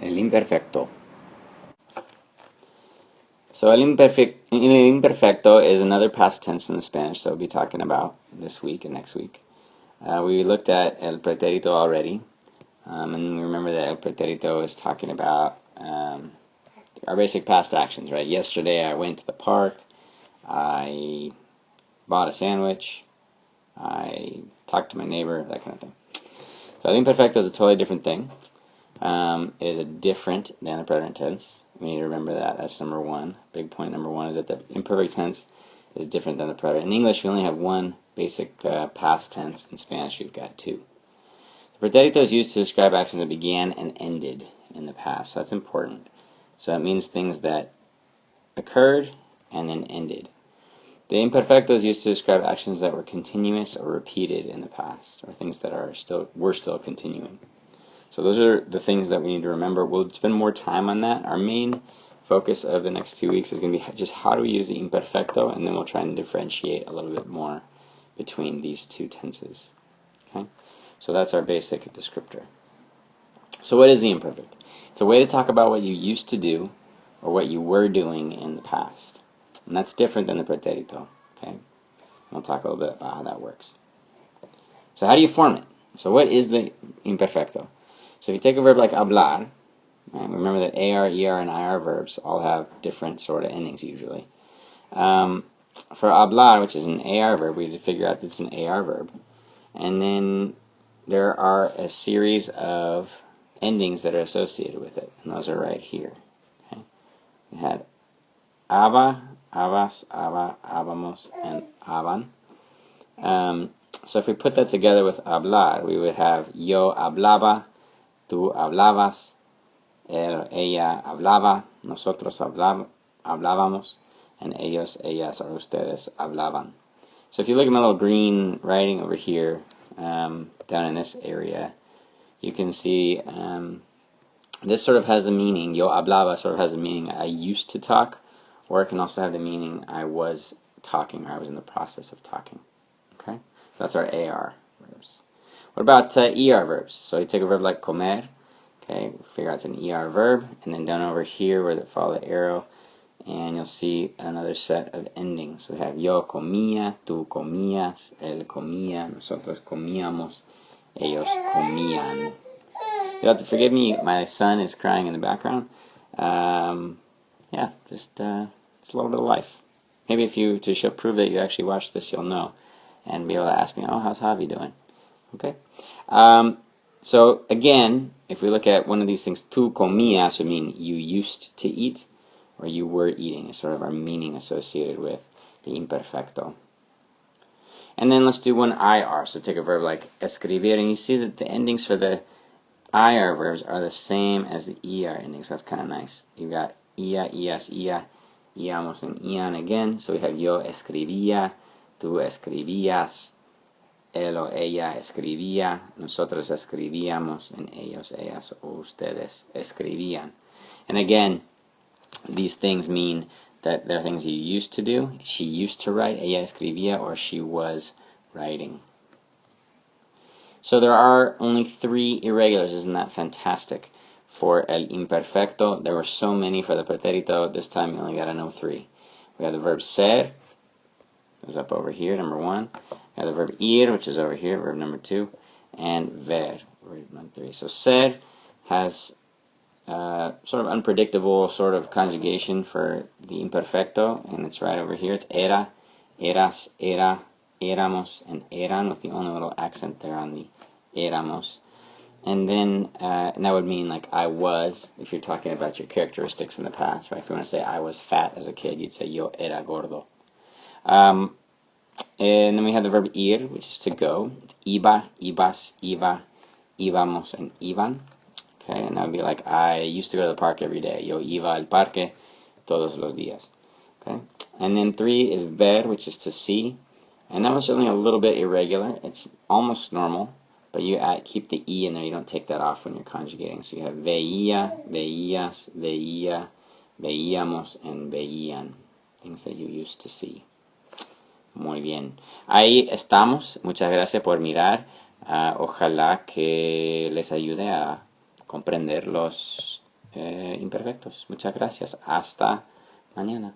El imperfecto. So el imperfecto is another past tense in the Spanish that we'll be talking about this week and next week. We looked at el pretérito already, and we remember that el pretérito is talking about our basic past actions, right? Yesterday I went to the park, I bought a sandwich, I talked to my neighbor, that kind of thing. So el imperfecto is a totally different thing. It is different than the present tense. We need to remember that. That's number one. Big point number one is that the imperfect tense is different than the present. In English, we only have one basic past tense. In Spanish, we've got two. The pretérito is used to describe actions that began and ended in the past. So that's important. So that means things that occurred and then ended. The imperfecto is used to describe actions that were continuous or repeated in the past, or things that were still continuing. So those are the things that we need to remember. We'll spend more time on that. Our main focus of the next 2 weeks is going to be just how do we use the imperfecto, and then we'll try and differentiate a little bit more between these two tenses. Okay? So that's our basic descriptor. So what is the imperfect? It's a way to talk about what you used to do or what you were doing in the past. And that's different than the pretérito. Okay? We'll talk a little bit about how that works. So how do you form it? So what is the imperfecto? So if you take a verb like hablar, right, remember that AR, ER, and IR verbs all have different sort of endings usually. For hablar, which is an AR verb, we need to figure out that it's an AR verb. And then there are a series of endings that are associated with it, and those are right here. Okay? We had haba, habas, haba, habamos, and haban. So if we put that together with hablar, we would have yo hablaba, tú hablabas, ella hablaba, nosotros hablábamos, and ellos, ellas, or ustedes hablaban. So if you look at my little green writing over here, down in this area, you can see this sort of has the meaning, yo hablaba sort of has the meaning I used to talk, or it can also have the meaning I was talking, or I was in the process of talking. Okay? So that's our AR verbs. What about ER verbs? So you take a verb like comer, okay, figure out it's an ER verb, and then down over here where they follow the arrow, and you'll see another set of endings. We have yo comía, tú comías, él comía, nosotros comíamos, ellos comían. You'll have to forgive me, my son is crying in the background. Yeah, just it's a little bit of life. Maybe if you, to prove that you actually watched this, you'll know, and be able to ask me, oh, how's Javi doing? Okay. So again, if we look at one of these things, tú comías would mean you used to eat, or you were eating. It's sort of our meaning associated with the imperfecto. And then let's do one IR. So take a verb like escribir, and you see that the endings for the IR verbs are the same as the ER endings. So that's kind of nice. You've got ia, ias, ia, íamos, and ian again. So we have yo escribía, tú escribías, él o ella escribía, nosotros escribíamos, and ellos, ellas, o ustedes escribían. And again, these things mean that they're things you used to do. She used to write, ella escribía, or she was writing. So there are only 3 irregulars. Isn't that fantastic? For el imperfecto, there were so many for the pretérito. This time you only got to know 3. We have the verb ser, is up over here, number 1. We have the verb ir, which is over here, verb number 2, and ver, verb number 3. So ser has sort of unpredictable sort of conjugation for the imperfecto, and it's right over here. It's era, eras, era, éramos, and eran, with the only little accent there on the éramos. And then, and that would mean like I was, if you're talking about your characteristics in the past, right? If you want to say I was fat as a kid, you'd say yo era gordo. And then we have the verb ir, which is to go. It's iba, ibas, iba, íbamos, and iban. Okay, and that would be like I used to go to the park every day. Yo iba al parque todos los días. Okay, and then 3 is ver, which is to see, and that one's only a little bit irregular. It's almost normal, but you keep the e in there. You don't take that off when you're conjugating. So you have veía, veías, veía, veíamos, and veían, things that you used to see. Muy bien. Ahí estamos. Muchas gracias por mirar. Ojalá que les ayude a comprender los imperfectos. Muchas gracias. Hasta mañana.